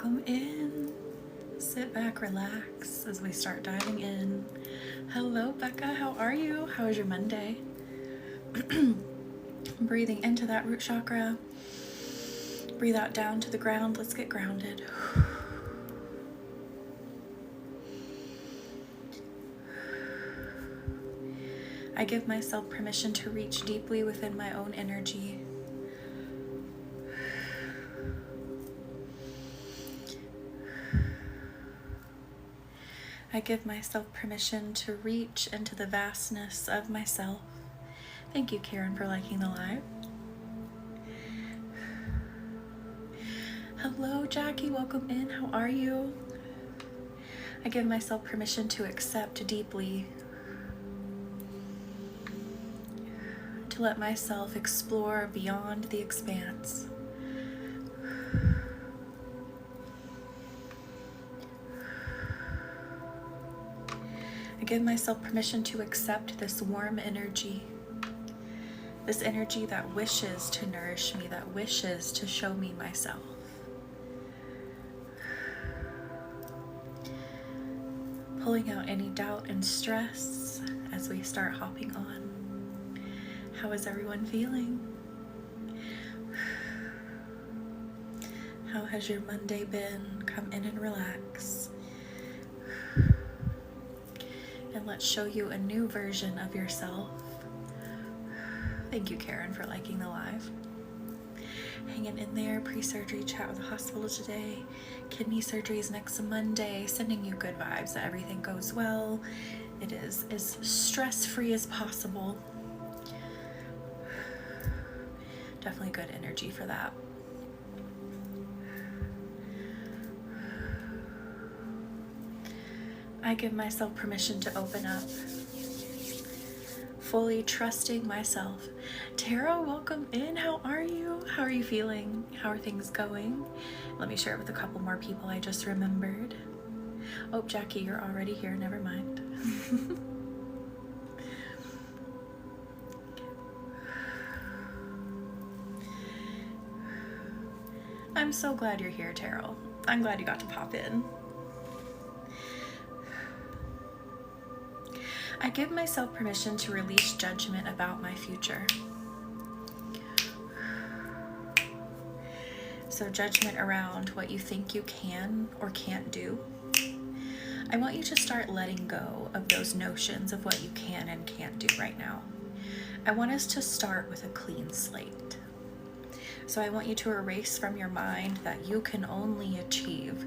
Welcome in. Sit back, relax as we start diving in. Hello, Becca. How are you? How was your Monday? Breathing into that root chakra. Breathe out down to the ground. Let's get grounded. I give myself permission to reach deeply within my own energy. I give myself permission to reach into the vastness of myself. Thank you, Karen, for liking the live. Hello, Jackie. Welcome in. How are you? I give myself permission to accept deeply, to let myself explore beyond the expanse. I give myself permission to accept this warm energy, this energy that wishes to nourish me, that wishes to show me myself. Pulling out any doubt and stress as we start hopping on. How is everyone feeling? How has your Monday been? Come in and relax. And let's show you a new version of yourself. Thank you, Karen, for liking the live. Hanging in there. Pre-surgery chat with the hospital today. Kidney surgery is next Monday. Sending you good vibes that everything goes well. It is as stress-free as possible. Definitely good energy for that. I give myself permission to open up, fully trusting myself. Tara, welcome in. How are you? How are you feeling? How are things going? Let me share it with a couple more people I just remembered. Oh, Jackie, you're already here. Never mind. I'm so glad you're here, Tara. I'm glad you got to pop in. I give myself permission to release judgment about my future. So judgment around what you think you can or can't do. I want you to start letting go of those notions of what you can and can't do right now. I want us to start with a clean slate. So I want you to erase from your mind that you can only achieve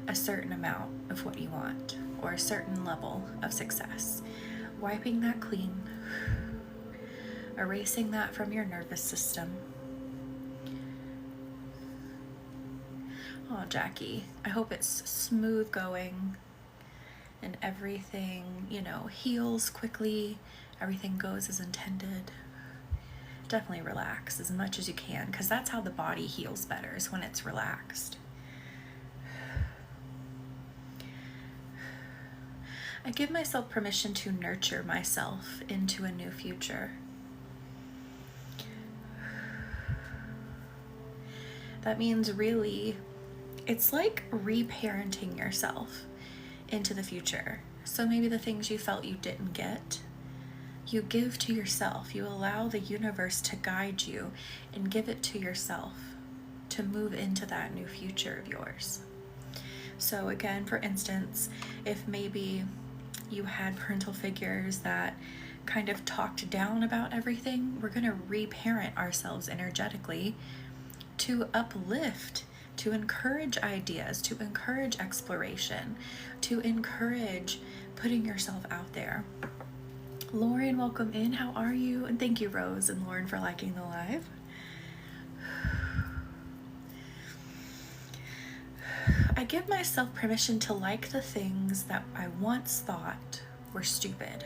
a certain amount of what you want or a certain level of success. Wiping that clean, erasing that from your nervous system. Oh, Jackie, I hope it's smooth going and everything, heals quickly, everything goes as intended. Definitely relax as much as you can, because that's how the body heals better, is when it's relaxed. I give myself permission to nurture myself into a new future. That means really, it's like reparenting yourself into the future. So maybe the things you felt you didn't get, you give to yourself. You allow the universe to guide you and give it to yourself to move into that new future of yours. So again, for instance, if maybe you had parental figures that kind of talked down about everything, we're going to reparent ourselves energetically to uplift, to encourage ideas, to encourage exploration, to encourage putting yourself out there. Lauren, welcome in. How are you? And thank you, Rose and Lauren, for liking the live. I give myself permission to like the things that I once thought were stupid.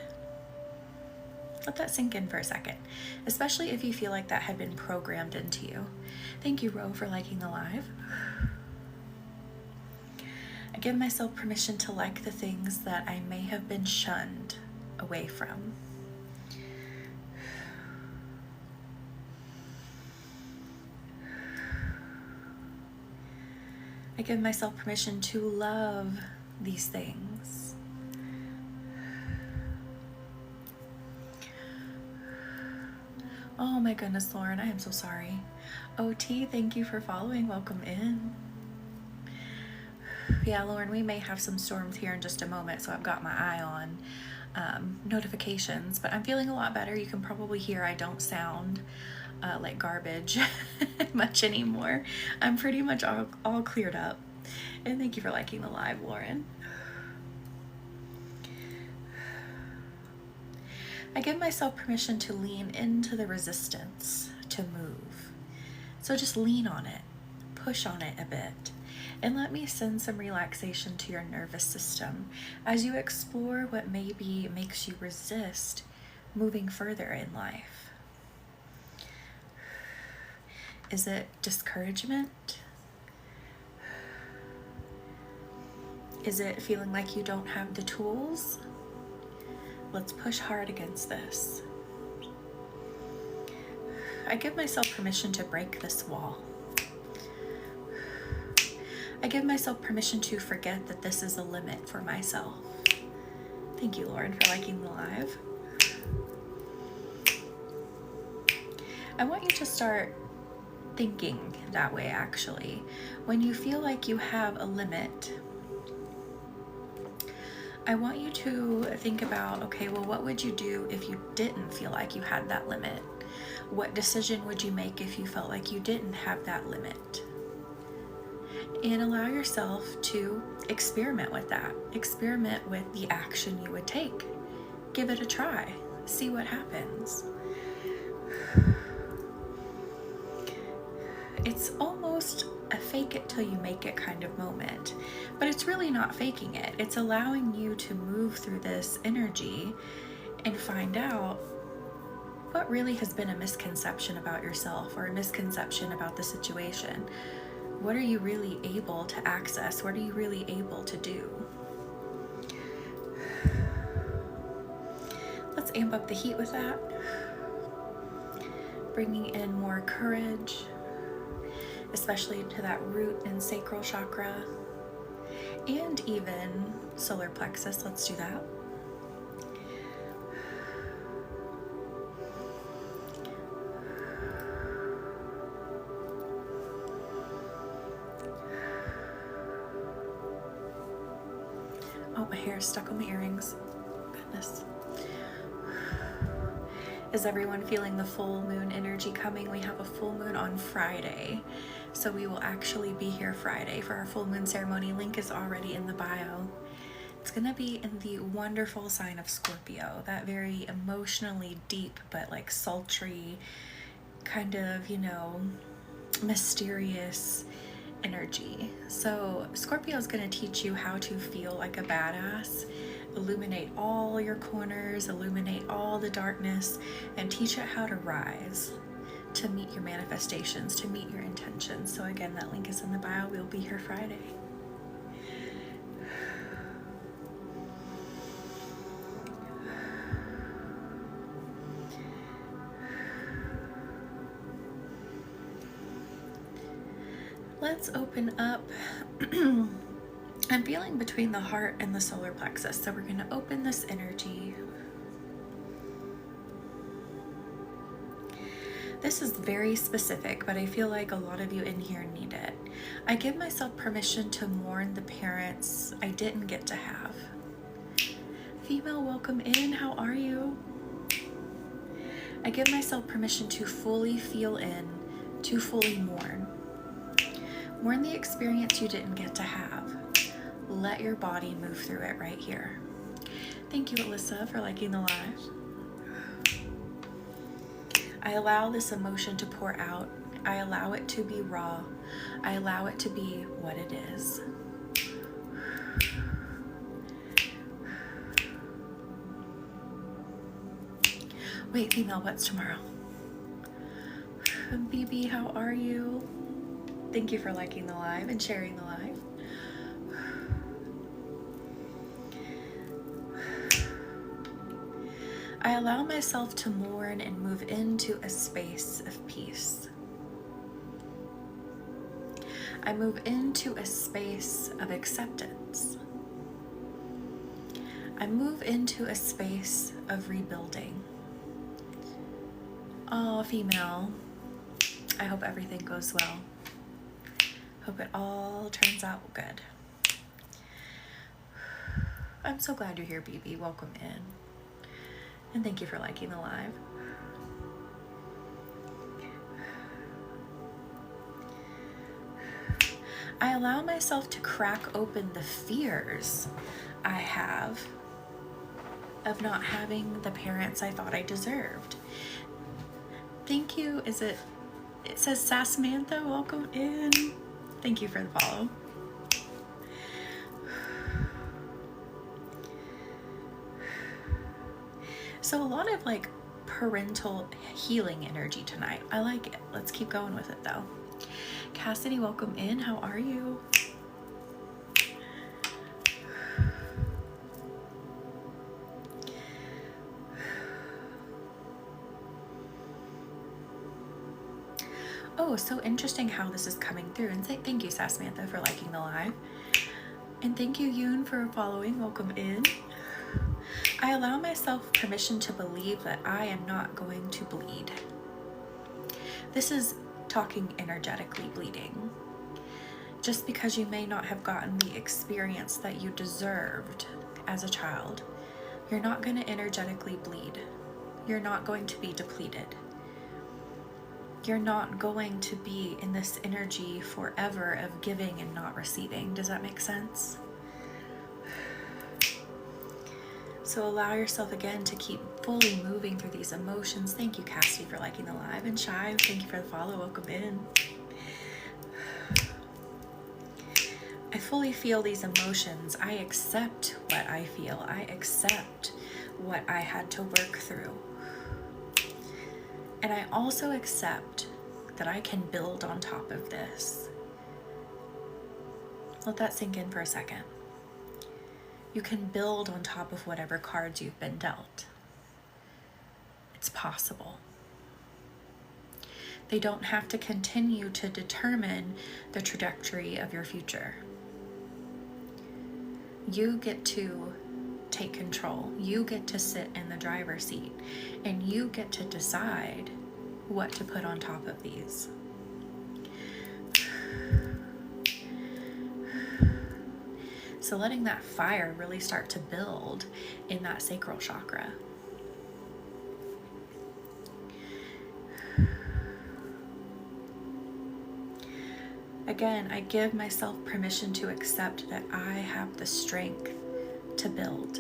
Let that sink in for a second, especially if you feel like that had been programmed into you. Thank you, Ro, for liking the live. I give myself permission to like the things that I may have been shunned away from. I give myself permission to love these things. Oh my goodness, Lauren, I am so sorry. OT, thank you for following. Welcome in. Yeah, Lauren, we may have some storms here in just a moment, so I've got my eye on notifications, but I'm feeling a lot better. You can probably hear I don't sound like garbage much anymore. I'm pretty much all cleared up. And thank you for liking the live, Lauren. I give myself permission to lean into the resistance to move. So just lean on it, push on it a bit, and let me send some relaxation to your nervous system as you explore what maybe makes you resist moving further in life. Is it discouragement? Is it feeling like you don't have the tools? Let's push hard against this. I give myself permission to break this wall. I give myself permission to forget that this is a limit for myself. Thank you, Lauren, for liking the live. I want you to start thinking that way, actually. When you feel like you have a limit, I want you to think about, okay, well, what would you do if you didn't feel like you had that limit? What decision would you make if you felt like you didn't have that limit? And allow yourself to experiment with that. Experiment with the action you would take. Give it a try. See what happens. It's almost a fake it till you make it kind of moment, but it's really not faking it. It's allowing you to move through this energy and find out what really has been a misconception about yourself or a misconception about the situation. What are you really able to access? What are you really able to do? Let's amp up the heat with that. Bringing in more courage, especially to that root and sacral chakra, and even solar plexus. Let's do that. Oh, my hair is stuck on my earrings. Goodness. Is everyone feeling the full moon energy coming? We have a full moon on Friday, so we will actually be here Friday for our full moon ceremony. Link is already in the bio. It's gonna be in the wonderful sign of Scorpio, that very emotionally deep but like sultry, kind of, you know, mysterious energy. So Scorpio is going to teach you how to feel like a badass, illuminate all your corners, illuminate all the darkness, and teach it how to rise to meet your manifestations, to meet your intentions. So again, that link is in the bio. We'll be here Friday. Let's open up. I'm feeling between the heart and the solar plexus, so we're going to open this energy. This is very specific, but I feel like a lot of you in here need it. I give myself permission to mourn the parents I didn't get to have. Female, welcome in. How are you? I give myself permission to fully feel in, to fully mourn. Mourn the experience you didn't get to have. Let your body move through it right here. Thank you, Alyssa, for liking the live. I allow this emotion to pour out. I allow it to be raw. I allow it to be what it is. Wait, female, what's tomorrow? BB, how are you? Thank you for liking the live and sharing the live. I allow myself to mourn and move into a space of peace. I move into a space of acceptance. I move into a space of rebuilding. Oh, female, I hope everything goes well. Hope it all turns out good. I'm so glad you're here, BB. Welcome in. And thank you for liking the live. I allow myself to crack open the fears I have of not having the parents I thought I deserved. Thank you. It says Samantha, welcome in. Thank you for the follow. So a lot of like parental healing energy tonight. I like it. Let's keep going with it though. Cassidy, welcome in. How are you? Oh, so interesting how this is coming through. And thank you, Samantha, for liking the live. And thank you, Yoon, for following. Welcome in. I allow myself permission to believe that I am not going to bleed. This is talking energetically bleeding. Just because you may not have gotten the experience that you deserved as a child, you're not going to energetically bleed. You're not going to be depleted. You're not going to be in this energy forever of giving and not receiving. Does that make sense? So allow yourself again to keep fully moving through these emotions. Thank you, Cassidy, for liking the live. And Shai, thank you for the follow. Welcome in. I fully feel these emotions. I accept what I feel. I accept what I had to work through. And I also accept that I can build on top of this. Let that sink in for a second. You can build on top of whatever cards you've been dealt. It's possible. They don't have to continue to determine the trajectory of your future. You get to take control. You get to sit in the driver's seat, and you get to decide what to put on top of these. So letting that fire really start to build in that sacral chakra. Again, I give myself permission to accept that I have the strength to build.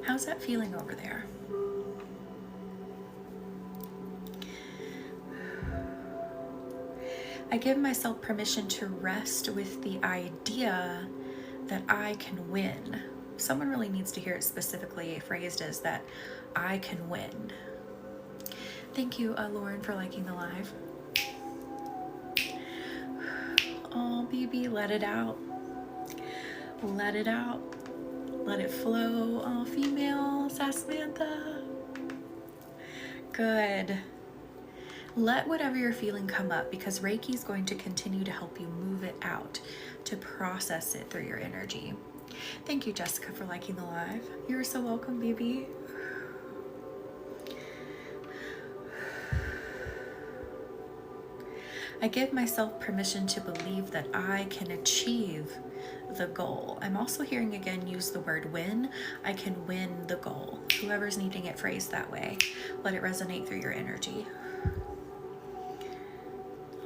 How's that feeling over there? I give myself permission to rest with the idea that I can win. Someone really needs to hear it specifically phrased as that I can win. Thank you, Lauren, for liking the live. Oh, BB, let it out. Let it out. Let it flow. Oh, female, Samantha. Good. Let whatever you're feeling come up, because Reiki is going to continue to help you move it out, to process it through your energy. Thank you, Jessica, for liking the live. You're so welcome, baby. I give myself permission to believe that I can achieve the goal. I'm also hearing again use the word win. I can win the goal. Whoever's needing it phrased that way, let it resonate through your energy.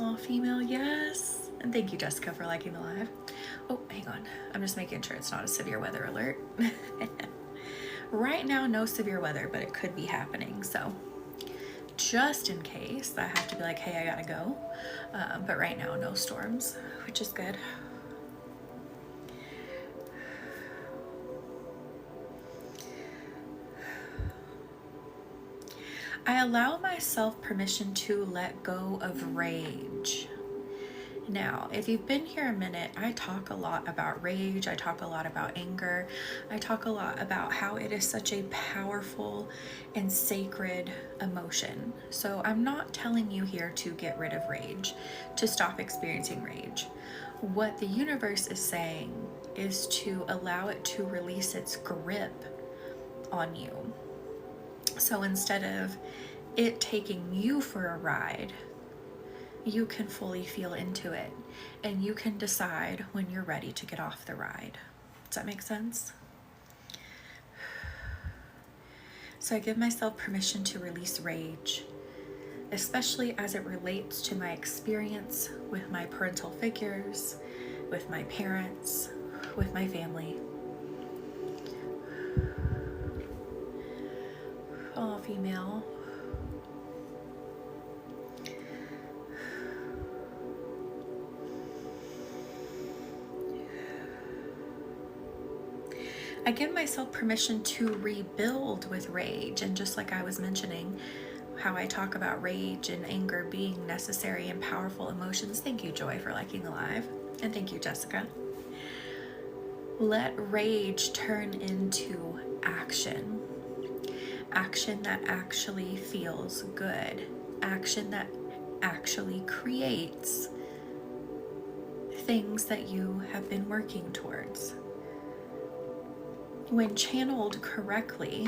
Oh, female, yes. And thank you, Jessica, for liking the live. Oh, hang on. I'm just making sure it's not a severe weather alert. Right now, no severe weather, but it could be happening. So just in case, I have to be like, hey, I gotta go. But right now, no storms, which is good. I allow myself permission to let go of rage. Now, if you've been here a minute, I talk a lot about rage, I talk a lot about anger, I talk a lot about how it is such a powerful and sacred emotion. So I'm not telling you here to get rid of rage, to stop experiencing rage. What the universe is saying is to allow it to release its grip on you. So instead of it taking you for a ride, you can fully feel into it, and you can decide when you're ready to get off the ride. Does that make sense? So I give myself permission to release rage, especially as it relates to my experience with my parental figures, with my parents, with my family. All female. I give myself permission to rebuild with rage. And just like I was mentioning, how I talk about rage and anger being necessary and powerful emotions. Thank you, Joy, for liking the live. And thank you, Jessica. Let rage turn into action. Action that actually feels good. Action that actually creates things that you have been working towards. When channeled correctly,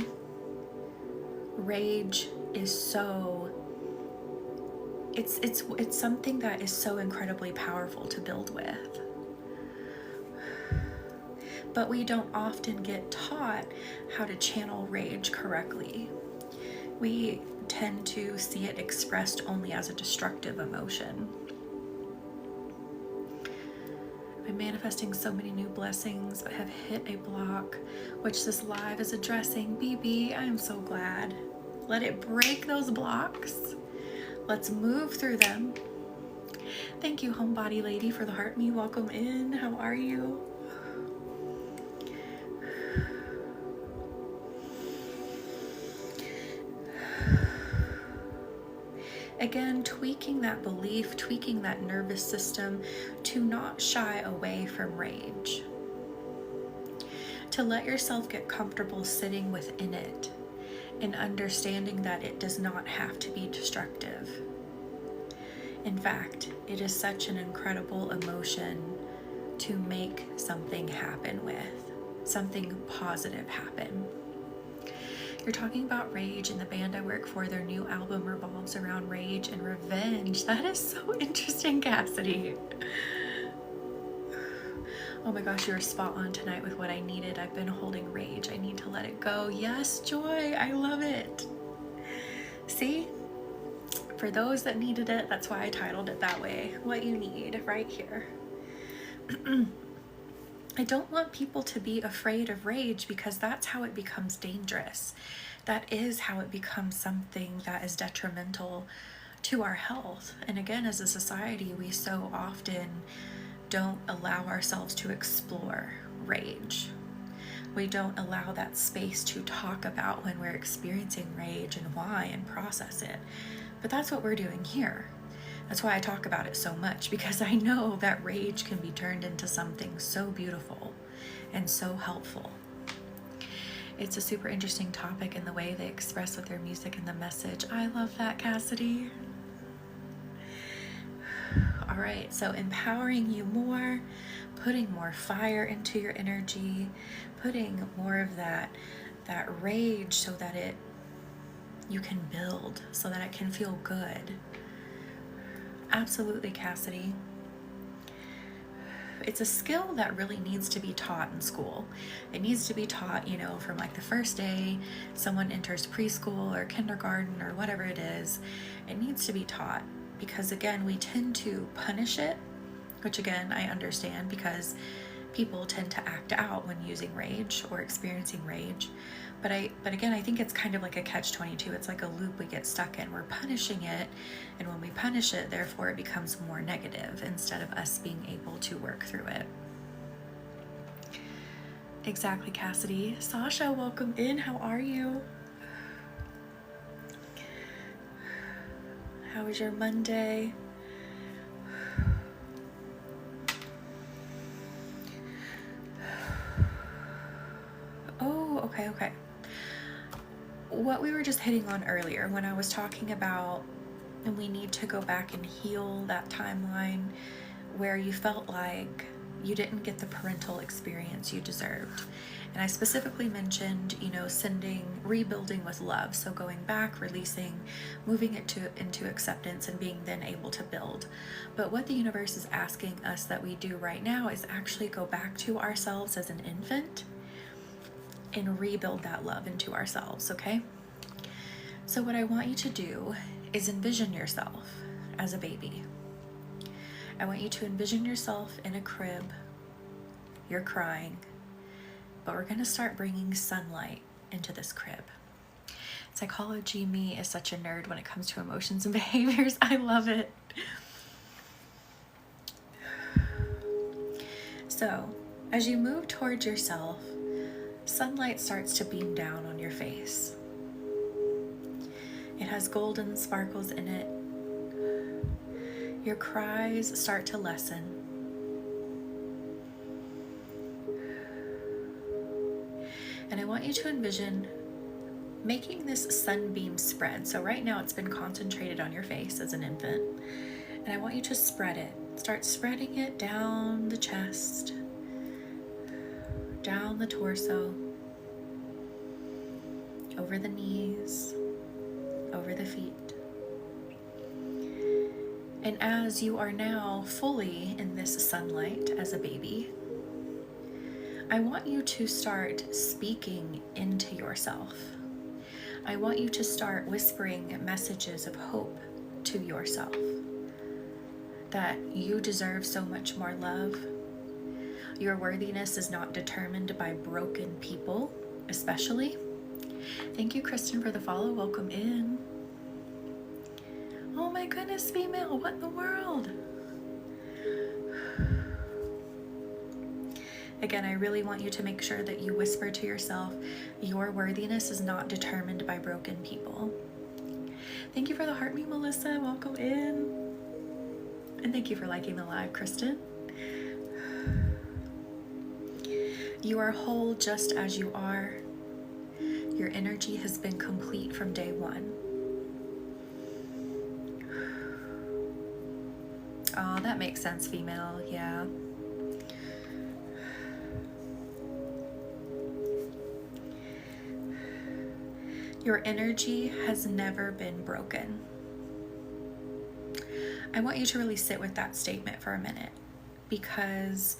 rage is it's something that is so incredibly powerful to build with. But we don't often get taught how to channel rage correctly. We tend to see it expressed only as a destructive emotion. I'm manifesting so many new blessings, but have hit a block, which this live is addressing. BB, I am so glad. Let it break those blocks. Let's move through them. Thank you, Homebody Lady, for the heart me. Welcome in. How are you? Again, tweaking that belief, tweaking that nervous system to not shy away from rage. To let yourself get comfortable sitting within it and understanding that it does not have to be destructive. In fact, it is such an incredible emotion to make something happen with, something positive happen. You're talking about rage, and the band I work for, their new album revolves around rage and revenge. That is so interesting, Cassidy. Oh my gosh, you were spot on tonight with what I needed. I've been holding rage. I need to let it go. Yes, Joy, I love it. See? For those that needed it, that's why I titled it that way. What you need right here. I don't want people to be afraid of rage, because that's how it becomes dangerous. That is how it becomes something that is detrimental to our health. And again, as a society, we so often don't allow ourselves to explore rage. We don't allow that space to talk about when we're experiencing rage and why, and process it. But that's what we're doing here. That's why I talk about it so much, because I know that rage can be turned into something so beautiful and so helpful. It's a super interesting topic in the way they express with their music and the message. I love that, Cassidy. All right, so empowering you more, putting more fire into your energy, putting more of that rage so that you can build, so that it can feel good. Absolutely, Cassidy. It's a skill that really needs to be taught in school. It needs to be taught, from like the first day someone enters preschool or kindergarten or whatever it is. It needs to be taught, because again, we tend to punish it, which again, I understand, because people tend to act out when using rage or experiencing rage. But again, I think it's kind of like a catch-22. It's like a loop we get stuck in. We're punishing it, and when we punish it, therefore it becomes more negative instead of us being able to work through it. Exactly, Cassidy. Sasha, welcome in. How are you? How was your Monday? what we were just hitting on earlier when I was talking about, and we need to go back and heal that timeline where you felt like you didn't get the parental experience you deserved. And I specifically mentioned, rebuilding with love. So going back, releasing, moving it into acceptance, and being then able to build. But what the universe is asking us that we do right now is actually go back to ourselves as an infant and rebuild that love into ourselves, okay? So what I want you to do is envision yourself as a baby. I want you to envision yourself in a crib. You're crying, but we're going to start bringing sunlight into this crib. Psychology me is such a nerd when it comes to emotions and behaviors. I love it. So, as you move towards yourself, sunlight starts to beam down on your face. It has golden sparkles in it. Your cries start to lessen. And I want you to envision making this sunbeam spread. So right now it's been concentrated on your face as an infant. And I want you to spread it. Start spreading it down the chest, down the torso, over the knees, over the feet. And as you are now fully in this sunlight as a baby, I want you to start speaking into yourself. I want you to start whispering messages of hope to yourself, that you deserve so much more love. Your worthiness is not determined by broken people, especially. Thank you, Kristen, for the follow. Welcome in. Oh my goodness, female, what in the world? Again, I really want you to make sure that you whisper to yourself, your worthiness is not determined by broken people. Thank you for the heart me, Melissa. Welcome in. And thank you for liking the live, Kristen. You are whole just as you are. Your energy has been complete from day one. Oh, that makes sense, female. Yeah. Your energy has never been broken. I want you to really sit with that statement for a minute, because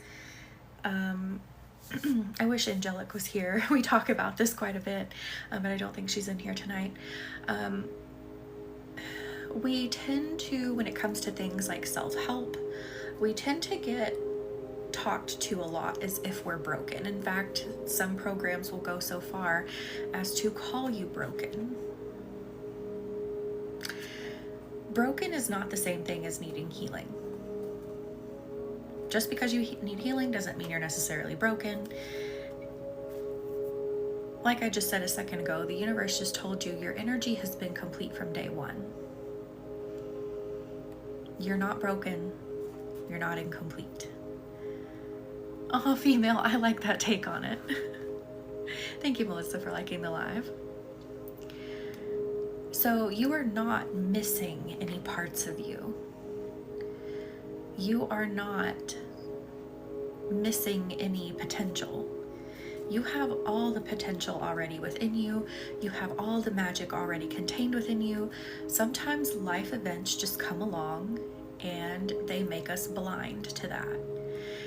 I wish Angelic was here. We talk about this quite a bit, but I don't think she's in here tonight. We tend to, when it comes to things like self-help, we tend to get talked to a lot as if we're broken. In fact, some programs will go so far as to call you broken. Broken is not the same thing as needing healing. Just because you need healing doesn't mean you're necessarily broken. Like I just said a second ago, the universe just told you your energy has been complete from day one. You're not broken. You're not incomplete. Oh, female, I like that take on it. Thank you, Melissa, for liking the live. So you are not missing any parts of you. You are not missing any potential. You have all the potential already within you. You have all the magic already contained within you. Sometimes life events just come along and they make us blind to that.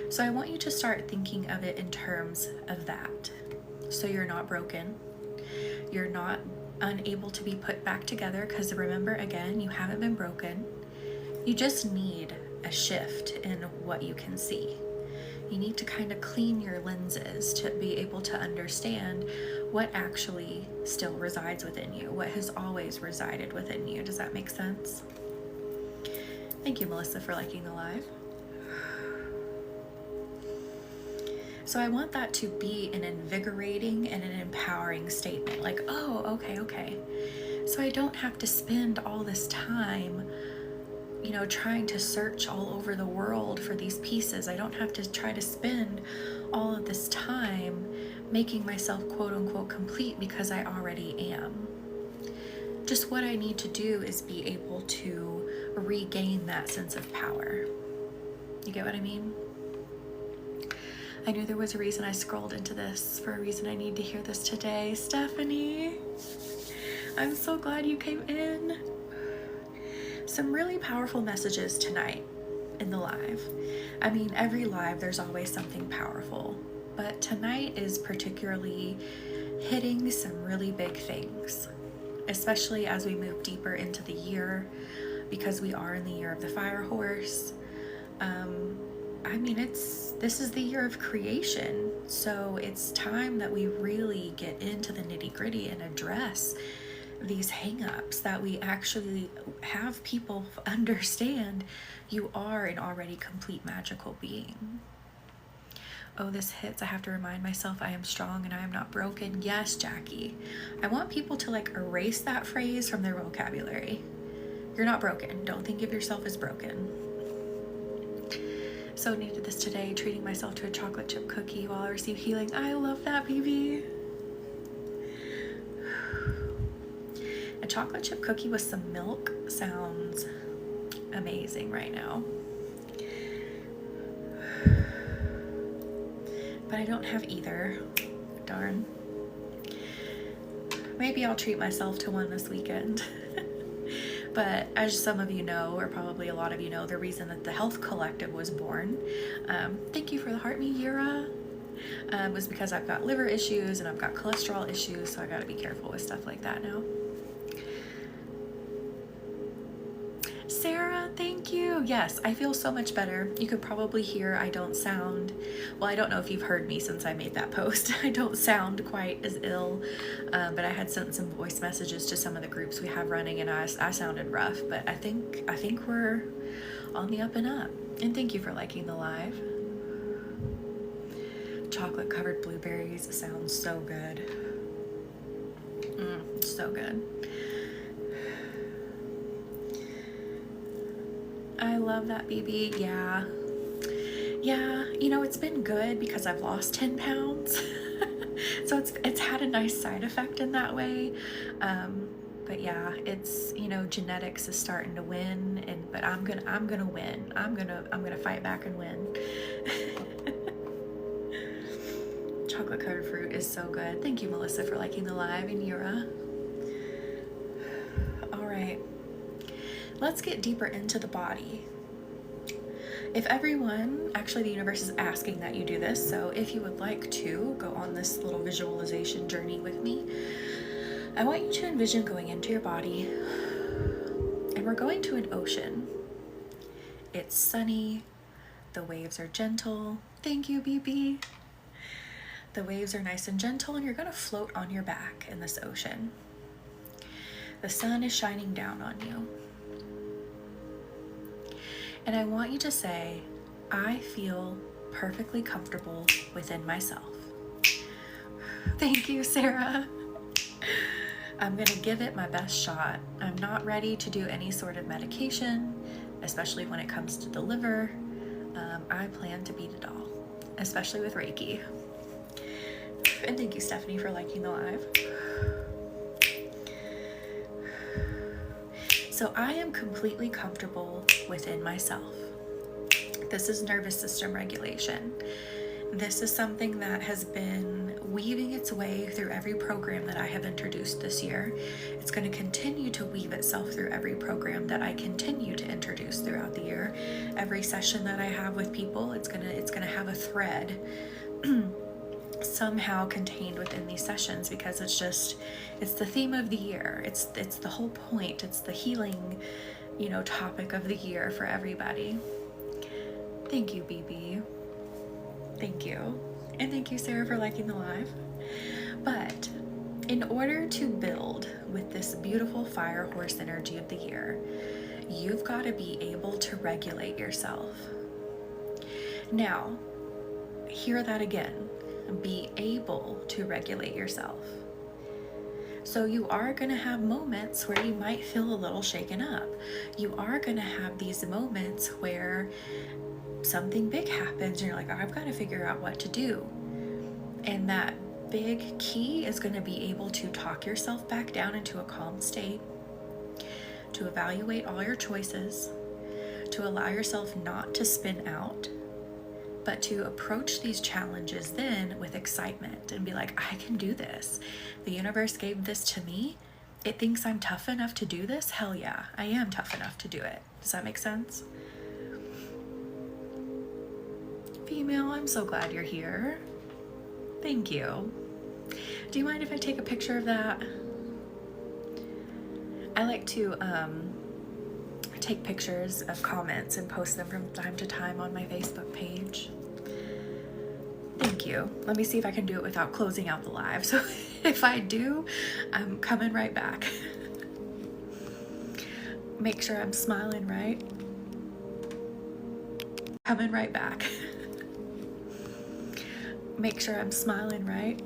So I want you to start thinking of it in terms of that. So you're not broken. You're not unable to be put back together, because remember, again, you haven't been broken. You just need a shift in what you can see. You need to kind of clean your lenses to be able to understand what actually still resides within you, what has always resided within you. Does that make sense? Thank you, Melissa, for liking the live. So I want that to be an invigorating and an empowering statement. Like, oh, okay. So I don't have to spend all this time, trying to search all over the world for these pieces. I don't have to try to spend all of this time making myself quote unquote complete, because I already am. just what I need to do is be able to regain that sense of power. You get what I mean? I knew there was a reason I scrolled into this, for a reason I need to hear this today. Stephanie, I'm so glad you came in. Some really powerful messages tonight in the live. I mean, every live there's always something powerful, but tonight is particularly hitting some really big things, especially as we move deeper into the year, because we are in the year of the fire horse. I mean, this is the year of creation, so it's time that we really get into the nitty-gritty and address these hang-ups, that we actually have people understand you are an already complete magical being. Oh, this hits. I have to remind myself I am strong and I am not broken. Yes, Jackie. I want people to like erase that phrase from their vocabulary. You're not broken. Don't think of yourself as broken. So needed this today, treating myself to a chocolate chip cookie while I receive healing. I love that, BB. A chocolate chip cookie with some milk sounds amazing right now. But I don't have either. Darn. Maybe I'll treat myself to one this weekend. But as some of you know, or probably a lot of you know, the reason that the Health Collective was born, thank you for the heart me, Yura, was because I've got liver issues and I've got cholesterol issues, so I gotta be careful with stuff like that now. Sarah, thank you. Yes, I feel so much better. You could probably hear I don't sound, well, I don't know if you've heard me since I made that post. I don't sound quite as ill, but I had sent some voice messages to some of the groups we have running, and I sounded rough, but I think we're on the up and up. And thank you for liking the live. Chocolate covered blueberries sounds so good. So good. I love that, BB. Yeah, you know, it's been good because I've lost 10 pounds. So it's had a nice side effect in that way. But yeah, it's, you know, genetics is starting to win, but I'm gonna win. I'm gonna fight back and win. Chocolate covered fruit is so good. Thank you, Melissa, for liking the live, and Yura. All right. Let's get deeper into the body. If everyone, actually the universe is asking that you do this, so if you would like to go on this little visualization journey with me, I want you to envision going into your body, and we're going to an ocean. It's sunny, the waves are gentle. Thank you, BB. The waves are nice and gentle, and you're gonna float on your back in this ocean. The sun is shining down on you. And I want you to say, I feel perfectly comfortable within myself. Thank you, Sarah. I'm gonna give it my best shot. I'm not ready to do any sort of medication, especially when it comes to the liver. I plan to beat it all, especially with Reiki. And thank you, Stephanie, for liking the live. So I am completely comfortable within myself. This is nervous system regulation. This is something that has been weaving its way through every program that I have introduced this year. It's going to continue to weave itself through every program that I continue to introduce throughout the year. Every session that I have with people, it's going to have a thread somehow contained within these sessions, because it's the theme of the year. It's the whole point. It's the healing, you know, topic of the year for everybody. Thank you, BB. Thank you. And thank you, Sarah, for liking the live. But in order to build with this beautiful fire horse energy of the year, you've got to be able to regulate yourself. Now, hear that again. Be able to regulate yourself. So you are going to have moments where you might feel a little shaken up. You are going to have these moments where something big happens and you're like, oh, I've got to figure out what to do. And that big key is going to be able to talk yourself back down into a calm state. to evaluate all your choices, to allow yourself not to spin out, but to approach these challenges then with excitement and be like, I can do this. The universe gave this to me. It thinks I'm tough enough to do this. Hell yeah, I am tough enough to do it. Does that make sense? Female, I'm so glad you're here. Thank you. Do you mind if I take a picture of that? I like to take pictures of comments and post them from time to time on my Facebook page. Thank you. Let me see if I can do it without closing out the live. So if I do, I'm coming right back. Make sure I'm smiling right. Coming right back. Make sure I'm smiling right.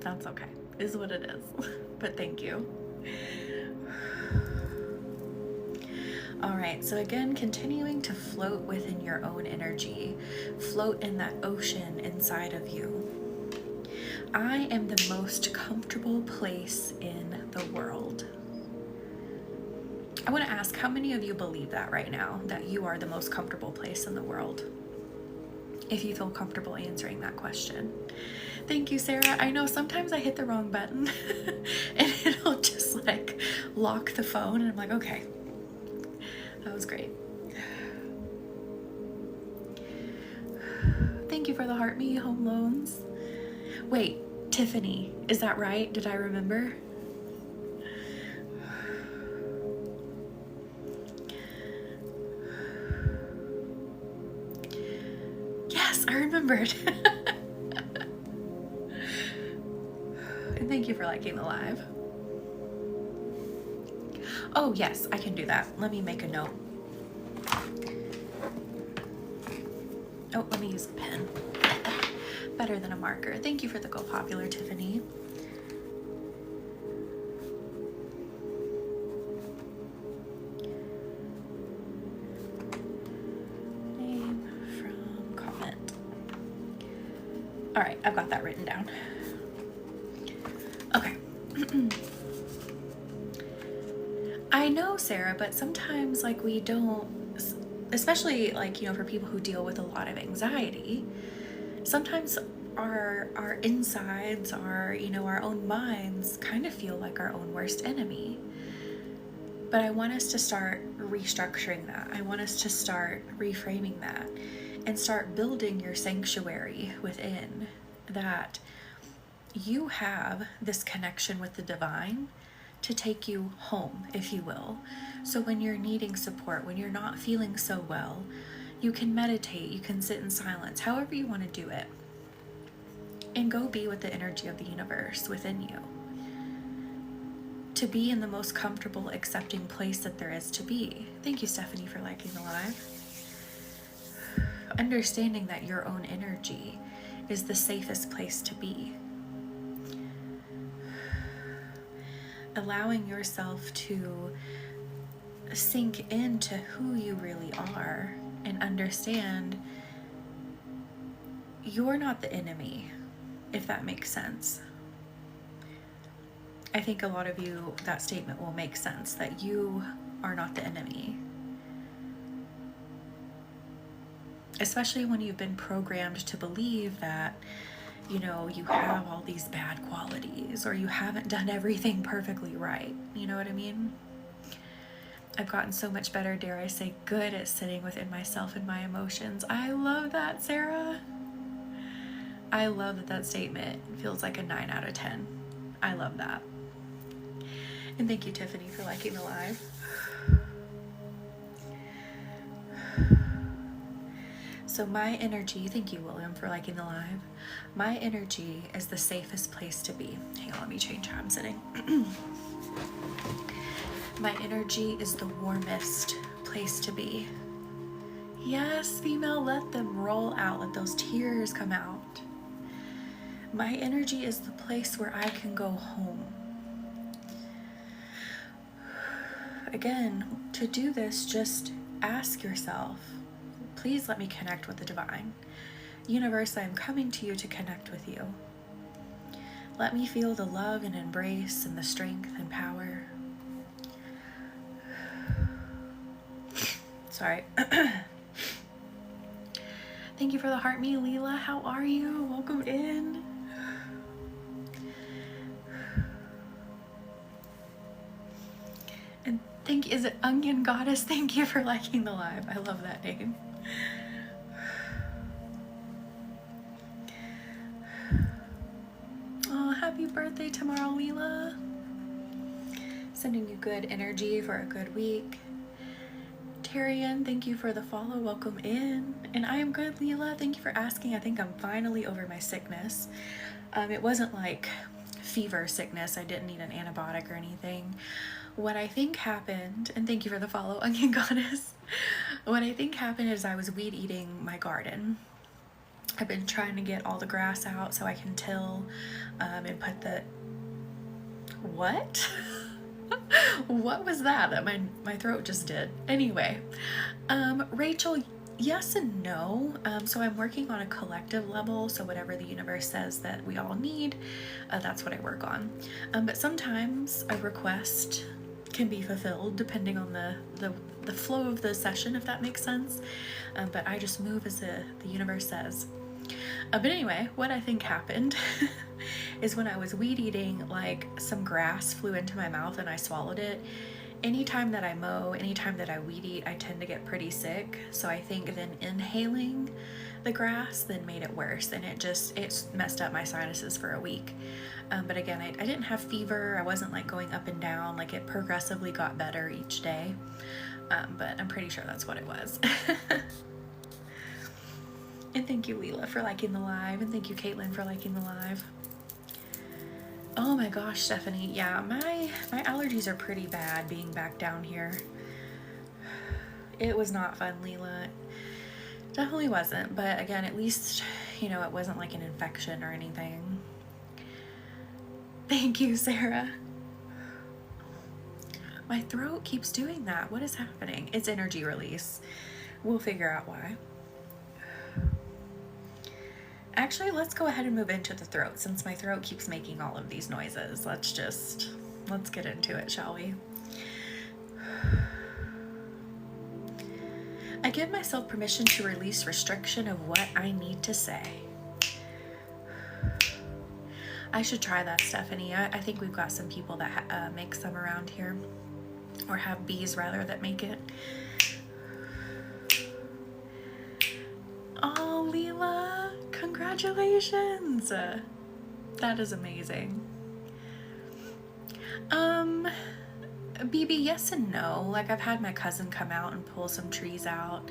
That's okay. Is what it is. But thank you. All right, so again, continuing to float within your own energy, float in that ocean inside of you. I am the most comfortable place in the world. I want to ask, how many of you believe that right now, that you are the most comfortable place in the world? If you feel comfortable answering that question. Thank you, Sarah. I know sometimes I hit the wrong button and it'll just like lock the phone and I'm like, okay. That was great. Thank you for the heart me home loans. Wait, Tiffany, is that right? Did I remember? Yes, I remembered. And thank you for liking the live. Oh yes, I can do that. Let me make a note. Oh, let me use a pen. Better than a marker. Thank you for the Go Popular, Tiffany. Name from comment. All right, I've got that written down. Okay. I know, Sarah, but sometimes like we don't, especially like, you know, for people who deal with a lot of anxiety, sometimes our insides, our, you know, our own minds kind of feel like our own worst enemy. But I want us to start restructuring that. I want us to start reframing that and start building your sanctuary within, that you have this connection with the divine to take you home, if you will. So when you're needing support, when you're not feeling so well, you can meditate, you can sit in silence, however you want to do it, and go be with the energy of the universe within you. To be in the most comfortable, accepting place that there is to be. Thank you, Stephanie, for liking the live. Understanding that your own energy is the safest place to be. Allowing yourself to sink into who you really are and understand you're not the enemy, if that makes sense. I think a lot of you, that statement will make sense, that you are not the enemy. Especially when you've been programmed to believe that, you know, you have all these bad qualities or you haven't done everything perfectly right. You know what I mean? I've gotten so much better, dare I say, good at sitting within myself and my emotions. I love that, Sarah. I love that that statement feels like a 9 out of 10. I love that. And thank you, Tiffany, for liking the live. So my energy, thank you, William, for liking the live. My energy is the safest place to be. Hang on, let me change how I'm sitting. My energy is the warmest place to be. Yes, female, let them roll out. Let those tears come out. My energy is the place where I can go home. Again, to do this, just ask yourself, please let me connect with the divine. Universe, I am coming to you to connect with you. Let me feel the love and embrace and the strength and power. Sorry. Thank you for the heart me, Leela. How are you? Welcome in. And is it Onion Goddess? Thank you for liking the live. I love that name. Oh, happy birthday tomorrow, Leela. Sending you good energy for a good week. Tyrion, thank you for the follow. Welcome in. And I am good, Leela. Thank you for asking. I think I'm finally over my sickness. It wasn't like fever sickness. I didn't need an antibiotic or anything. What I think happened, and thank you for the follow, Onion Goddess. What I think happened is I was weed eating my garden. I've been trying to get all the grass out so I can till and put the... What? What was that my throat just did? Anyway, Rachel, yes and no. So I'm working on a collective level. So whatever the universe says that we all need, that's what I work on. But sometimes a request can be fulfilled depending on the flow of the session, if that makes sense. But I just move as the universe says. But anyway, what I think happened is when I was weed eating, like some grass flew into my mouth and I swallowed it. Anytime that I mow, anytime that I weed eat, I tend to get pretty sick. So I think then inhaling the grass then made it worse, and it messed up my sinuses for a week. But again, I didn't have fever. I wasn't like going up and down. Like it progressively got better each day. But I'm pretty sure that's what it was. And thank you, Leela, for liking the live. And thank you, Caitlin, for liking the live. Oh my gosh, Stephanie. Yeah, my allergies are pretty bad being back down here. It was not fun, Leela. Definitely wasn't. But again, at least, it wasn't like an infection or anything. Thank you, Sarah. My throat keeps doing that. What is happening? It's energy release. We'll figure out why. Actually, let's go ahead and move into the throat since my throat keeps making all of these noises. Let's get into it, shall we? I give myself permission to release restriction of what I need to say. I should try that, Stephanie. I think we've got some people that make some around here, or have bees rather that make it. Oh, Leela. Congratulations! That is amazing. BB, yes and no. Like I've had my cousin come out and pull some trees out,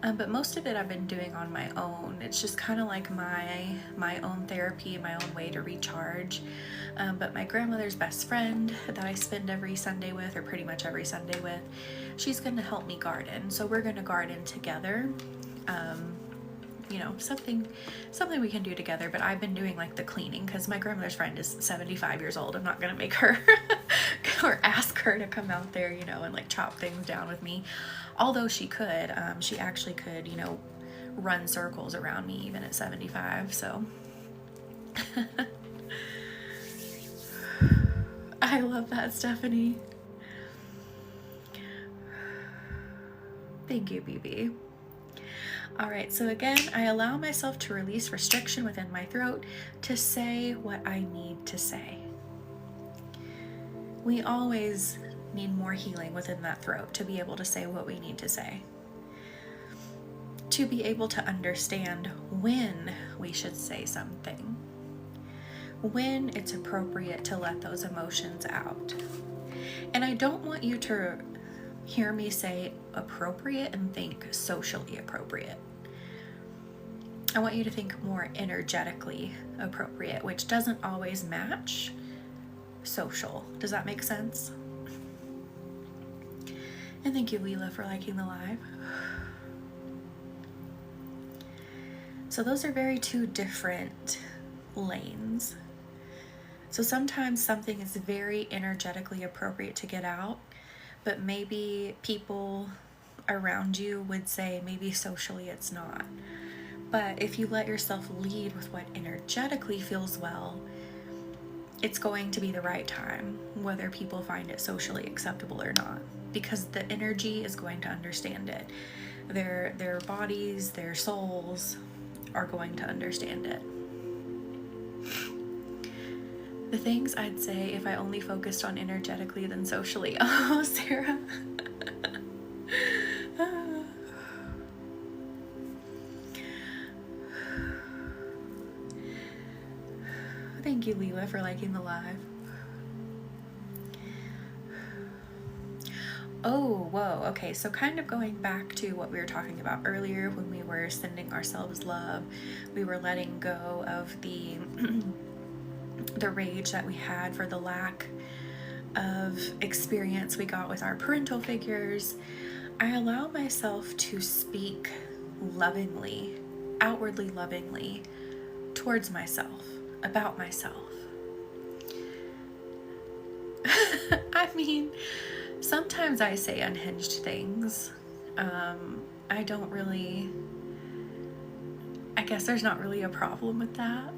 but most of it I've been doing on my own. It's just kind of like my own therapy, my own way to recharge. But my grandmother's best friend that I spend every Sunday with, or pretty much every Sunday with, she's going to help me garden. So we're going to garden together. Something we can do together, but I've been doing like the cleaning because my grandmother's friend is 75 years old. I'm not going to make her or ask her to come out there, and like chop things down with me. Although she could, she actually could, run circles around me even at 75. So I love that, Stephanie. Thank you, BB. All right, so again, I allow myself to release restriction within my throat to say what I need to say. We always need more healing within that throat to be able to say what we need to say. To be able to understand when we should say something. When it's appropriate to let those emotions out. And I don't want you to hear me say appropriate and think socially appropriate. I want you to think more energetically appropriate, which doesn't always match social. Does that make sense? And thank you, Leela, for liking the live. So those are two different lanes. So sometimes something is very energetically appropriate to get out, but maybe people around you would say maybe socially it's not. But if you let yourself lead with what energetically feels well, it's going to be the right time, whether people find it socially acceptable or not, because the energy is going to understand it. Their bodies, their souls are going to understand it. The things I'd say if I only focused on energetically than socially. Oh, Sarah. Thank you, Leela, for liking the live. Oh, whoa. Okay, so kind of going back to what we were talking about earlier when we were sending ourselves love, we were letting go of the rage that we had for the lack of experience we got with our parental figures. I allow myself to speak lovingly, outwardly lovingly, towards myself, about myself. I mean, sometimes I say unhinged things. I guess there's not really a problem with that.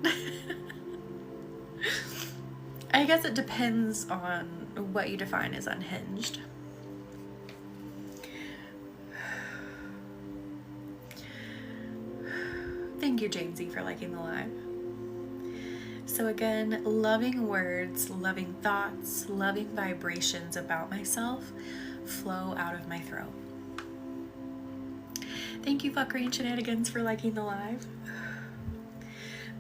I guess it depends on what you define as unhinged. Thank you, Jamesy, for liking the live. So again, loving words, loving thoughts, loving vibrations about myself flow out of my throat. Thank you, Fuckery and Shenanigans, for liking the live.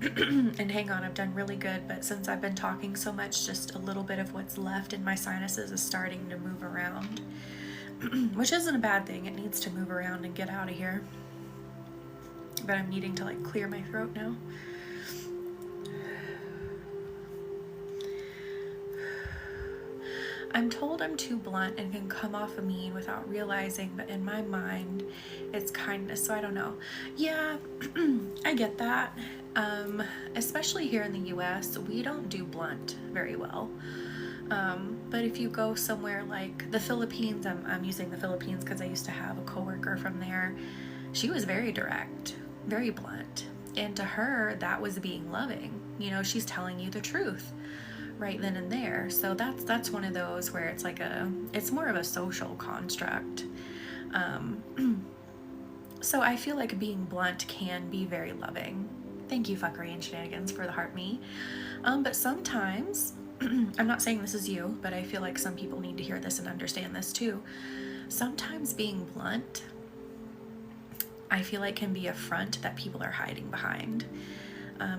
And hang on, I've done really good, but since I've been talking so much, just a little bit of what's left in my sinuses is starting to move around, which isn't a bad thing. It needs to move around and get out of here. But I'm needing to clear my throat now. I'm told I'm too blunt and can come off mean without realizing, but in my mind, it's kindness, so I don't know. Yeah, I get that. Especially here in the US, we don't do blunt very well. But if you go somewhere like the Philippines, I'm using the Philippines because I used to have a coworker from there. She was very direct, very blunt. And to her, that was being loving. You know, she's telling you the truth right then and there. So that's one of those where it's it's more of a social construct. So I feel like being blunt can be very loving. Thank you, Fuckery and Shenanigans, for the heart me. But sometimes, I'm not saying this is you, but I feel like some people need to hear this and understand this too. Sometimes being blunt, I feel like can be a front that people are hiding behind.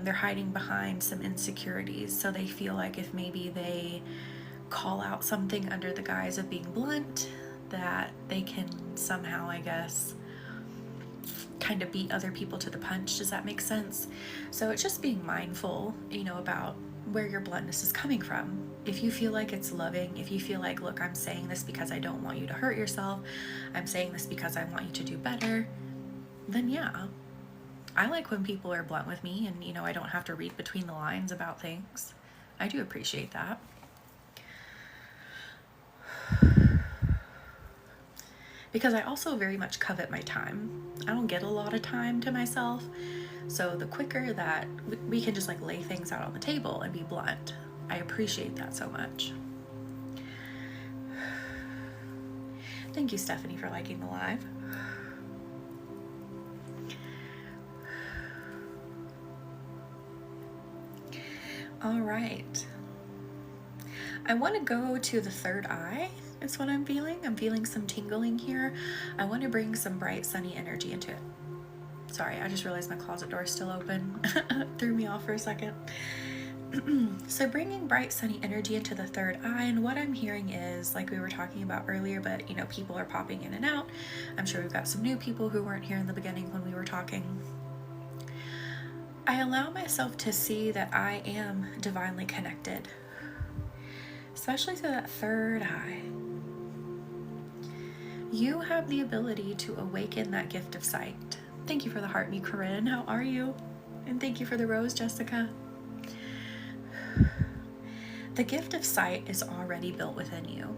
They're hiding behind some insecurities, so they feel like if maybe they call out something under the guise of being blunt, that they can somehow, I guess, kind of beat other people to the punch. Does that make sense? So it's just being mindful, about where your bluntness is coming from. If you feel like it's loving, if you feel like, look, I'm saying this because I don't want you to hurt yourself, I'm saying this because I want you to do better, then yeah. I like when people are blunt with me and, I don't have to read between the lines about things. I do appreciate that. Because I also very much covet my time. I don't get a lot of time to myself. So the quicker that we can just lay things out on the table and be blunt, I appreciate that so much. Thank you, Stephanie, for liking the live. All right. I want to go to the third eye. It's what I'm feeling. I'm feeling some tingling here. I want to bring some bright, sunny energy into it. Sorry, I just realized my closet door is still open. Threw me off for a second. So bringing bright, sunny energy into the third eye, and what I'm hearing is, like we were talking about earlier, but people are popping in and out. I'm sure we've got some new people who weren't here in the beginning when we were talking. I allow myself to see that I am divinely connected, especially through that third eye. You have the ability to awaken that gift of sight. Thank you for the heart, me, Corinne. How are you? And thank you for the rose, Jessica. The gift of sight is already built within you.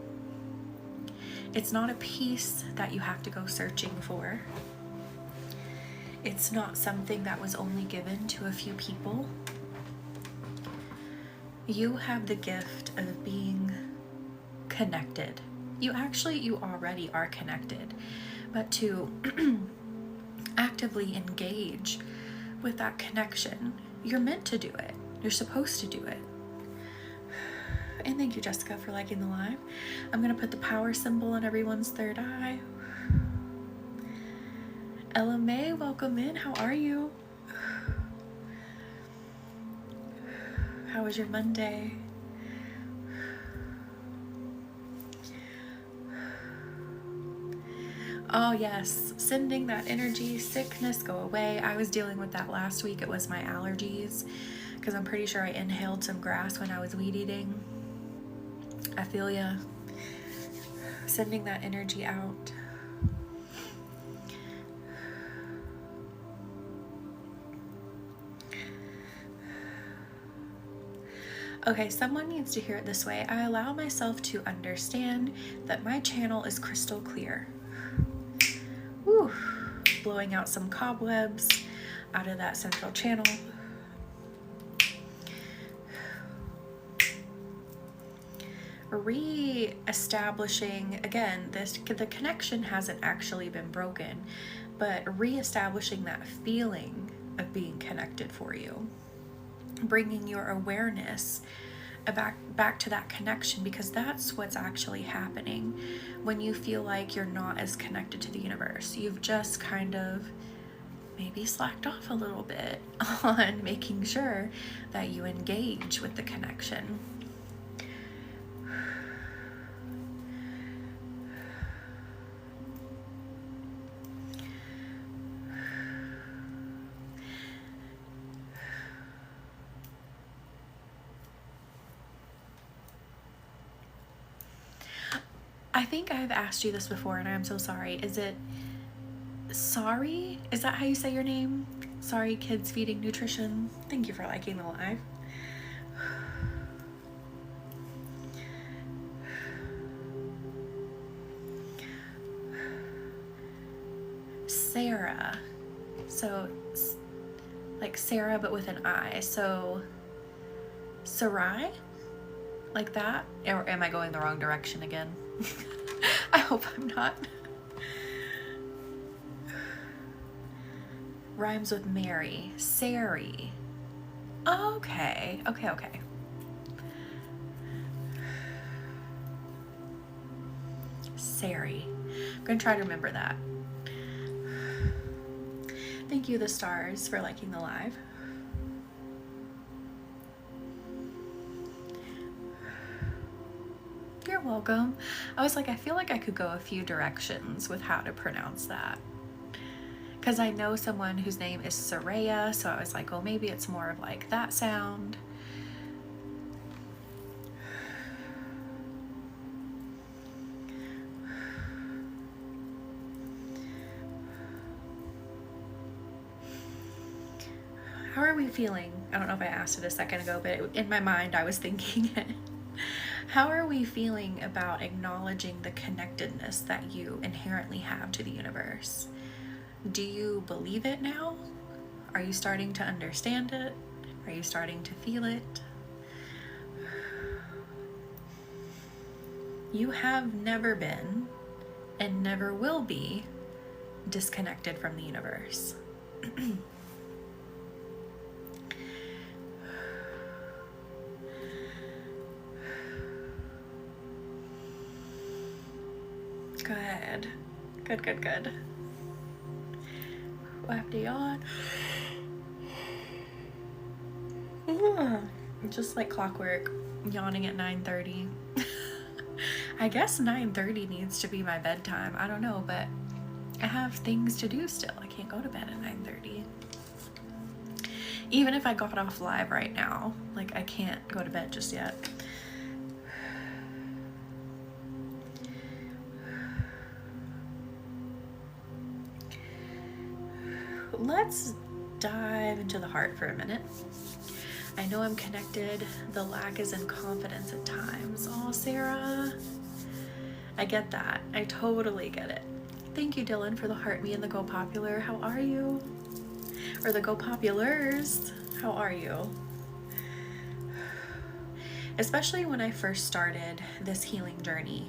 It's not a piece that you have to go searching for. It's not something that was only given to a few people. You have the gift of being connected. You already are connected, but to actively engage with that connection, you're meant to do it. You're supposed to do it. And thank you, Jessica, for liking the live. I'm going to put the power symbol on everyone's third eye. Ella May, welcome in. How are you? How was your Monday? Oh yes, sending that energy, sickness, go away. I was dealing with that last week. It was my allergies, because I'm pretty sure I inhaled some grass when I was weed eating. I feel ya. Sending that energy out. Okay, someone needs to hear it this way. I allow myself to understand that my channel is crystal clear. Woo. Blowing out some cobwebs out of that central channel. Re-establishing, again, the connection hasn't actually been broken, but re-establishing that feeling of being connected for you. Bringing your awareness back to that connection, because that's what's actually happening when you feel like you're not as connected to the universe. You've just kind of maybe slacked off a little bit on making sure that you engage with the connection. I think I've asked you this before, and I'm so sorry. Is it Sorry? Is that how you say your name? Sorry, Kids Feeding Nutrition. Thank you for liking the live. Sarah. So, like Sarah, but with an I. So, Sarai? Like that? Or am I going the wrong direction again? I hope I'm not. Rhymes with Mary. Sari. Okay. Okay. Sari. I'm gonna try to remember that. Thank you, the stars, for liking the live. You're welcome. I was like, I feel like I could go a few directions with how to pronounce that, because I know someone whose name is Saraya, so I was like, oh, maybe it's more of like that sound. How are we feeling? I don't know if I asked it a second ago, but in my mind I was thinking it. How are we feeling about acknowledging the connectedness that you inherently have to the universe? Do you believe it now? Are you starting to understand it? Are you starting to feel it? You have never been and never will be disconnected from the universe. Good. Wrap the yawn. Just like clockwork, yawning at 9:30. I guess 9:30 needs to be my bedtime. I don't know, but I have things to do still. I can't go to bed at 9:30. Even if I got off live right now, like I can't go to bed just yet. Let's dive into the heart for a minute. I know I'm connected. The lack is in confidence at times. Oh, Sarah. I get that. I totally get it. Thank you, Dylan, for the heart me and the Go Popular. How are you? or the Go Populars. How are you? Especially when I first started this healing journey,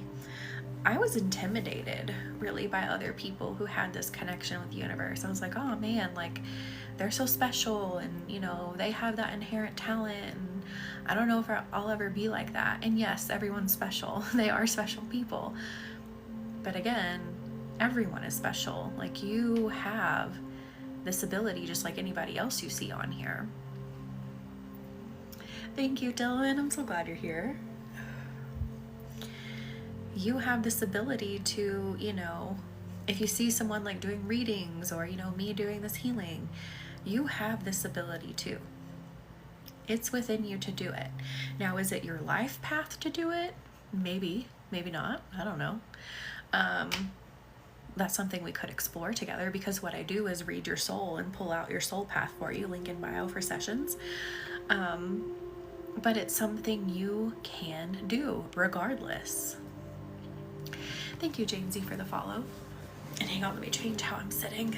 I was intimidated really by other people who had this connection with the universe. I was like, oh man, like they're so special, and you know, they have that inherent talent, and I don't know if I'll ever be like that. And yes, everyone's special. They are special people. But again, everyone is special. Like, you have this ability just like anybody else you see on here. Thank you, Dylan. I'm so glad you're here. You have this ability to, you know, if you see someone like doing readings, or, you know, me doing this healing, you have this ability too. It's within you to do it. Now, is it your life path to do it? Maybe, maybe not. I don't know. That's something we could explore together, because what I do is read your soul and pull out your soul path for you. Link in bio for sessions. But it's something you can do regardless. Thank you, Jamesy, for the follow. And hang on, let me change how I'm sitting.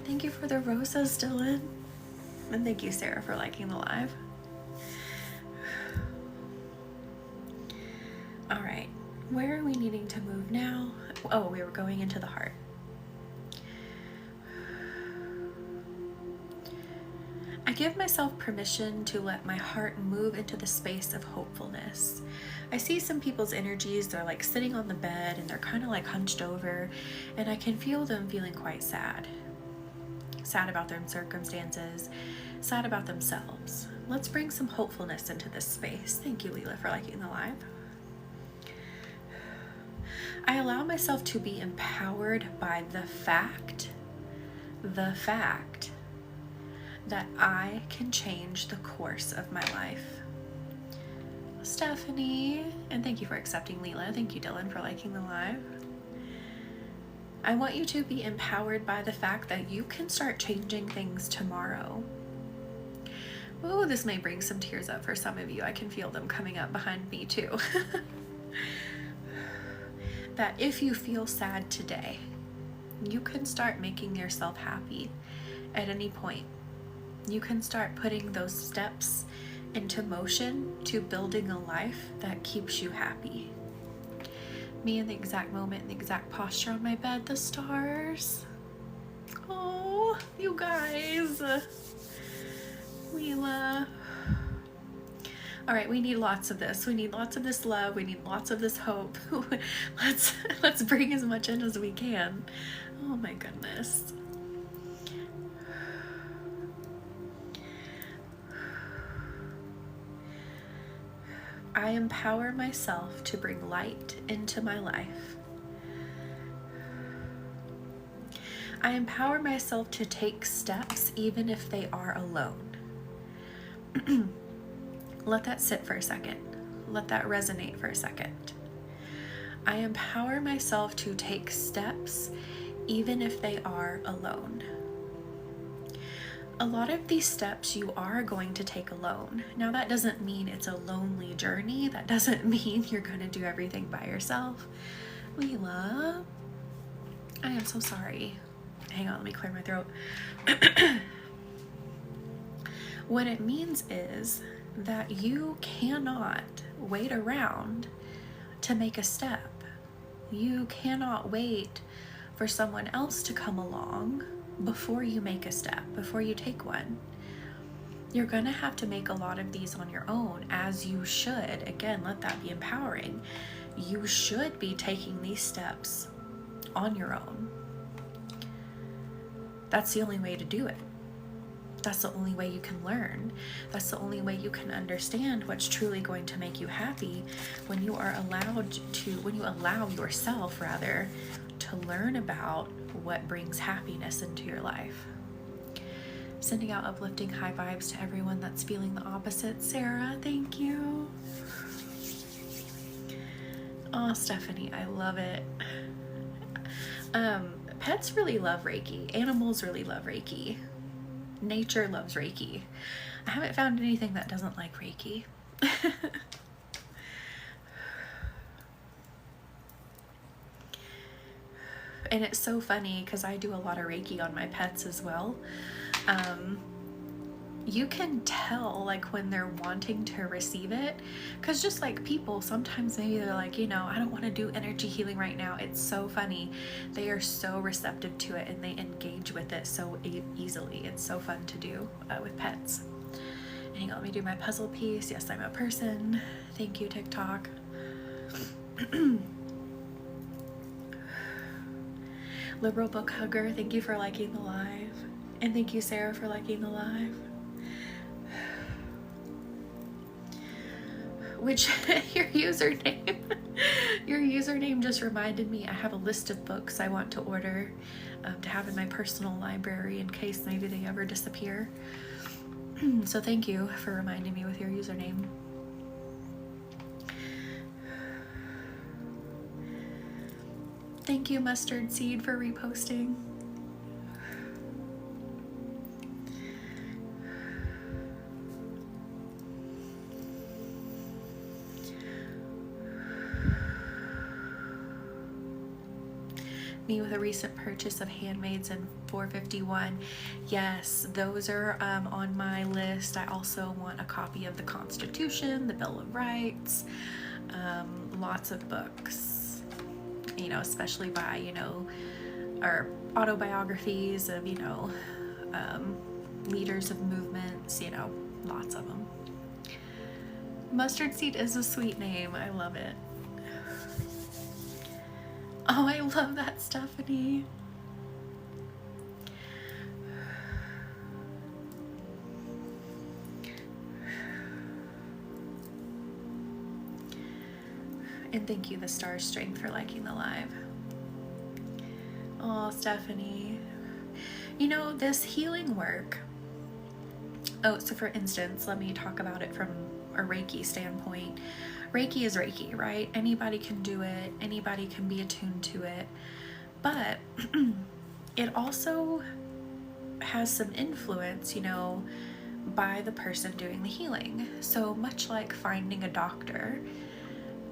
Thank you for the roses, Dylan. And thank you, Sarah, for liking the live. All right, where are we needing to move now? Oh, we were going into the heart. I give myself permission to let my heart move into the space of hopefulness. I see some people's energies, they're like sitting on the bed and they're kind of like hunched over, and I can feel them feeling quite sad. Sad about their circumstances, sad about themselves. Let's bring some hopefulness into this space. Thank you, Leela, for liking the live. I allow myself to be empowered by the fact that I can change the course of my life. Stephanie, and thank you for accepting, Leela. Thank you, Dylan, for liking the live. I want you to be empowered by the fact that you can start changing things tomorrow. Oh, this may bring some tears up for some of you. I can feel them coming up behind me too. That if you feel sad today, you can start making yourself happy at any point. You can start putting those steps into motion to building a life that keeps you happy. Me in the exact moment, in the exact posture on my bed, the stars. Oh, you guys. Leela. All right, we need lots of this. We need lots of this love. We need lots of this hope. Let's bring as much in as we can. Oh my goodness. I empower myself to bring light into my life. I empower myself to take steps even if they are alone. Let that sit for a second. Let that resonate for a second. I empower myself to take steps even if they are alone. A lot of these steps you are going to take alone. Now, that doesn't mean it's a lonely journey. That doesn't mean you're going to do everything by yourself. Leela, I am so sorry. Hang on, let me clear my throat. What it means is that you cannot wait around to make a step. You cannot wait for someone else to come along before you make a step, before you take one. You're gonna have to make a lot of these on your own, as you should. Again, let that be empowering. You should be taking these steps on your own. That's the only way to do it. That's the only way you can learn. That's the only way you can understand what's truly going to make you happy, when you are when you allow yourself rather to learn about what brings happiness into your life. Sending out uplifting high vibes to everyone that's feeling the opposite. Sarah, thank you. Oh, Stephanie, I love it. Pets really love Reiki. Animals really love Reiki. Nature loves Reiki. I haven't found anything that doesn't like Reiki. And it's so funny because I do a lot of Reiki on my pets as well. you can tell like when they're wanting to receive it, because just like people, sometimes maybe they're like, you know, I don't want to do energy healing right now. It's so funny. They are so receptive to it and they engage with it so easily. It's so fun to do with pets. Hang on, let me do my puzzle piece. Yes, I'm a person. Thank you, TikTok. Liberal book hugger, thank you for liking the live. And thank you, Sarah, for liking the live. Which, your username just reminded me I have a list of books I want to order to have in my personal library in case maybe they ever disappear. So thank you for reminding me with your username. Thank you, Mustard Seed, for reposting. Me with a recent purchase of Handmaids and 451. Yes, those are on my list. I also want a copy of the Constitution, the Bill of Rights, lots of books, you know, especially by, you know, or autobiographies of, you know, leaders of movements, you know, lots of them. Mustard Seed is a sweet name. I love it. Oh, I love that, Stephanie. And thank you, the Star Strength, for liking the live. Oh, Stephanie. You know, this healing work. Oh, so for instance, let me talk about it from a Reiki standpoint. Reiki is Reiki, right? Anybody can do it. Anybody can be attuned to it. But it also has some influence, you know, by the person doing the healing. So much like finding a doctor,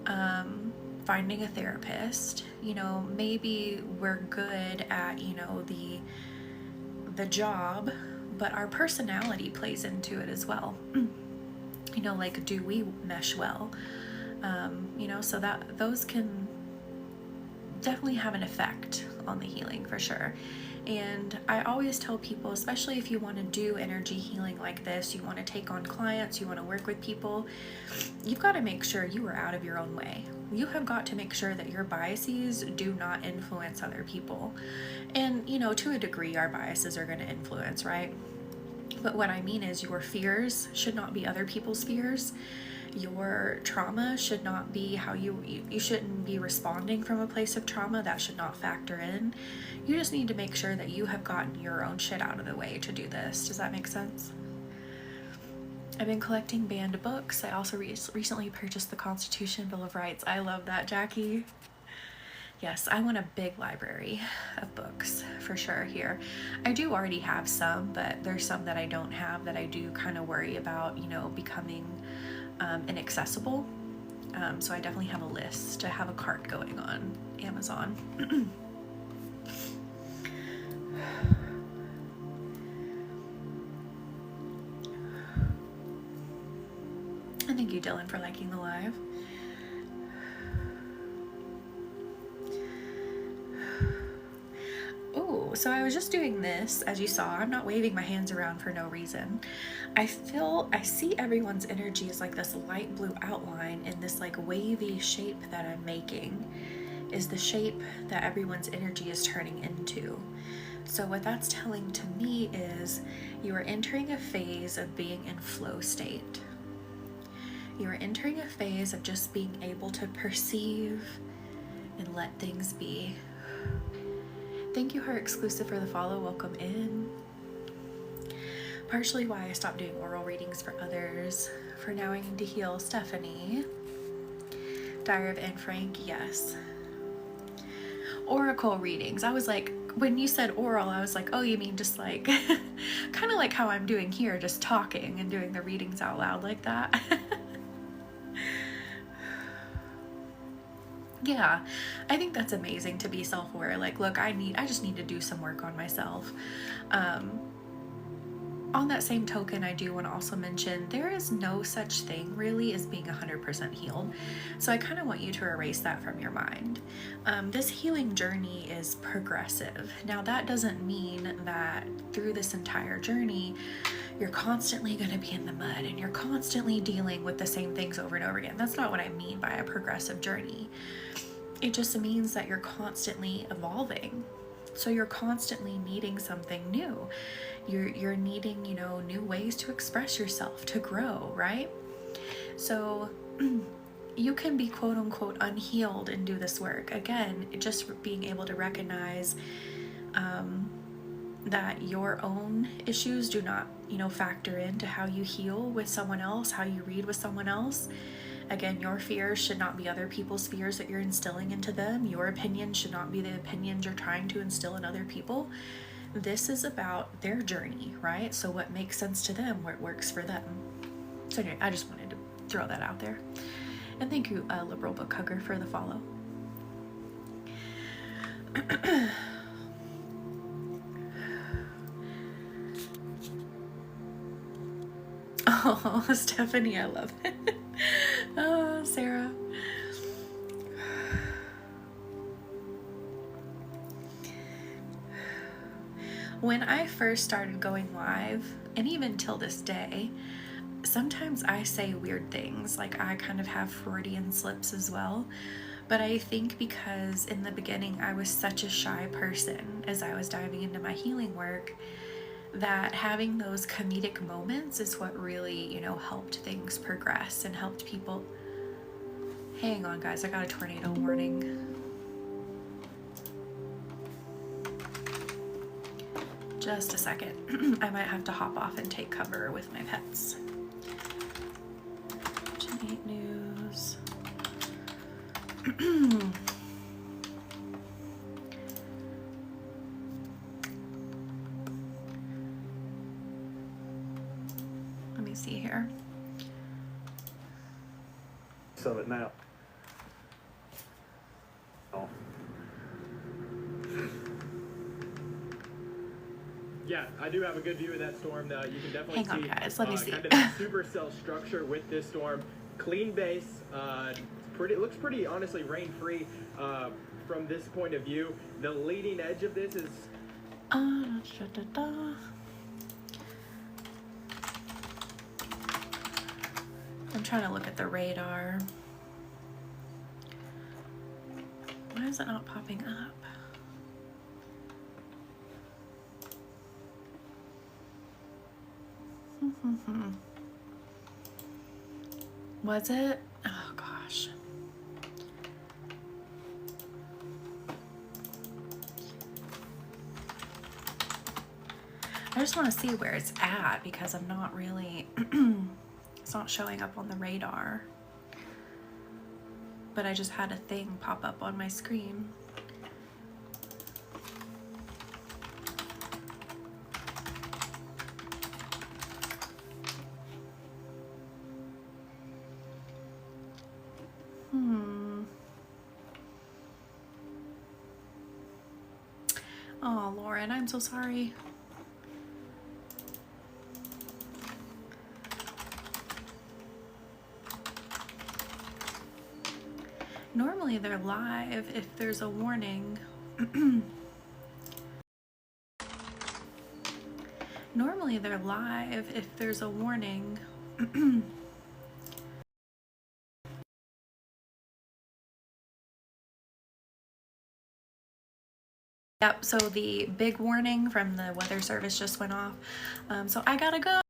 finding a therapist, you know, maybe we're good at, you know, the job, but our personality plays into it as well. You know, like, do we mesh well? You know, so that those can definitely have an effect on the healing for sure. And I always tell people, especially if you want to do energy healing like this, you want to take on clients, you want to work with people, you've got to make sure you are out of your own way. You have got to make sure that your biases do not influence other people. And, you know, to a degree, our biases are going to influence, right? But what I mean is your fears should not be other people's fears. Your trauma should not be how you shouldn't be responding from a place of trauma. That should not factor in. You just need to make sure that you have gotten your own shit out of the way to do this. Does that make sense? I've been collecting banned books. I also recently purchased the Constitution, Bill of Rights. I love that, Jackie. Yes, I want a big library of books for sure here. I do already have some, but there's some that I don't have that I do kind of worry about, you know, becoming inaccessible. So I definitely have a list. I have a cart going on Amazon. And thank you, Dylan, for liking the live. Oh, so I was just doing this, as you saw. I'm not waving my hands around for no reason. I see everyone's energy as like this light blue outline, and this like wavy shape that I'm making is the shape that everyone's energy is turning into. So what that's telling to me is you are entering a phase of being in flow state. You are entering a phase of just being able to perceive and let things be. Thank you, Her Exclusive, for the follow. Welcome in. Partially why I stopped doing oral readings for others. For now, I need to heal. Stephanie. Diary of Anne Frank, yes. Oracle readings. I was like, when you said oral, I was like, oh, you mean just like, kind of like how I'm doing here, just talking and doing the readings out loud like that. Yeah, I think that's amazing to be self-aware. Like, look, I just need to do some work on myself. on that same token, I do want to also mention there is no such thing really as being 100% healed. So I kind of want you to erase that from your mind. This healing journey is progressive. Now, that doesn't mean that through this entire journey, you're constantly going to be in the mud and you're constantly dealing with the same things over and over again. That's not what I mean by a progressive journey. It just means that you're constantly evolving. So you're constantly needing something new. You're needing, you know, new ways to express yourself, to grow, right? So you can be quote unquote unhealed and do this work. Again, just being able to recognize that your own issues do not, you know, factor into how you heal with someone else, how you read with someone else. Again, your fears should not be other people's fears that you're instilling into them. Your opinion should not be the opinions you're trying to instill in other people. This is about their journey, right? So what makes sense to them, what works for them. So anyway, I just wanted to throw that out there. And thank you, Liberal Book Hugger, for the follow. Oh, Stephanie, I love it. Oh, Sarah. When I first started going live, and even till this day, sometimes I say weird things, like I kind of have Freudian slips as well. But I think because in the beginning I was such a shy person as I was diving into my healing work, that having those comedic moments is what really, you know, helped things progress and helped people. Hang on, guys, I got a tornado warning. Just a second. I might have to hop off and take cover with my pets. 8 news. Let me see here. Of it now. Oh. Yeah, I do have a good view of that storm. You can definitely Hang on, see guys. Let me see. kind of the supercell structure with this storm. Clean base. Looks pretty honestly rain-free from this point of view. The leading edge of this is. I'm trying to look at the radar. Why is it not popping up? Was it? Oh gosh. I just want to see where it's at because I'm not really, it's not showing up on the radar. But I just had a thing pop up on my screen. Oh, Lauren, I'm so sorry. Normally they're live if there's a warning. Normally they're live if there's a warning. Yep, so the big warning from the weather service just went off. So I gotta go.